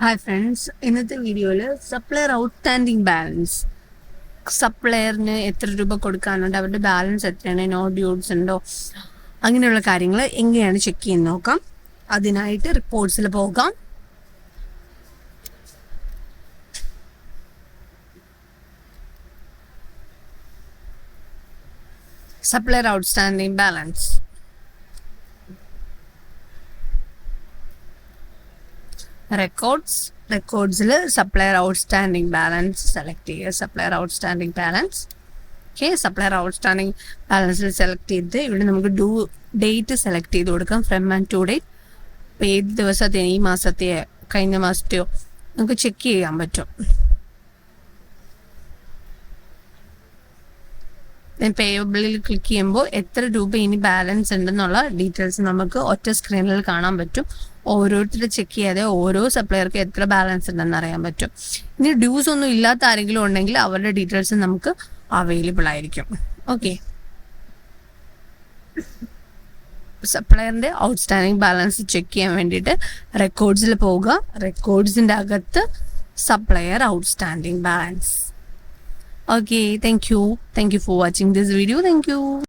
Hi friends, ഇന്നത്തെ വീഡിയോയിൽ supplier outstanding balance, സപ്ലയറിന് എത്ര രൂപ കൊടുക്കാനുണ്ട്, അവരുടെ ബാലൻസ് എത്രയാണ്, നോ ഡ്യൂസ് ഉണ്ടോ, അങ്ങനെയുള്ള കാര്യങ്ങൾ എങ്ങനെയാണ് ചെക്ക് ചെയ്യാൻ നോക്കാം. അതിനായിട്ട് റിപ്പോർട്ട്സിൽ പോകാം. സപ്ലയർ ഔട്ട്സ്റ്റാൻഡിങ് ബാലൻസ്, റെക്കോർഡ്സിൽ സപ്ലയർ ഔട്ട്സ്റ്റാൻഡിങ് ബാലൻസ് സെലക്ട് ചെയ്യുക. Supplier outstanding balance, okay. Supplier outstanding ബാലൻസിൽ സെലക്ട് ചെയ്ത് ഇവിടെ നമുക്ക് ഡേറ്റ് സെലക്ട് ചെയ്ത് കൊടുക്കാം. From and to date. ഏത് ദിവസത്തെ, ഈ മാസത്തെയോ കഴിഞ്ഞ മാസത്തെയോ നമുക്ക് ചെക്ക് ചെയ്യാൻ പറ്റും. പേയബിളിൽ ക്ലിക്ക് ചെയ്യുമ്പോൾ എത്ര രൂപ ഇനി ബാലൻസ് ഉണ്ടെന്നുള്ള ഡീറ്റെയിൽസ് നമുക്ക് ഒറ്റ സ്ക്രീനിൽ കാണാൻ പറ്റും. ഓരോരുത്തർ ചെക്ക് ചെയ്യാതെ ഓരോ സപ്ലയർക്ക് എത്ര ബാലൻസ് ഉണ്ടെന്ന് അറിയാൻ പറ്റും. ഇനി ഡ്യൂസ് ഒന്നും ഇല്ലാത്ത ആരെങ്കിലും ഉണ്ടെങ്കിൽ അവരുടെ ഡീറ്റെയിൽസ് നമുക്ക് അവൈലബിൾ ആയിരിക്കും. ഓക്കെ, സപ്ലയറിന്റെ ഔട്ട്സ്റ്റാൻഡിങ് ബാലൻസ് ചെക്ക് ചെയ്യാൻ വേണ്ടിയിട്ട് റെക്കോർഡ്സിൽ പോവുക. റെക്കോർഡ്സിന്റെ അകത്ത് supplier outstanding balance. Okay, thank you for watching this video. Thank you.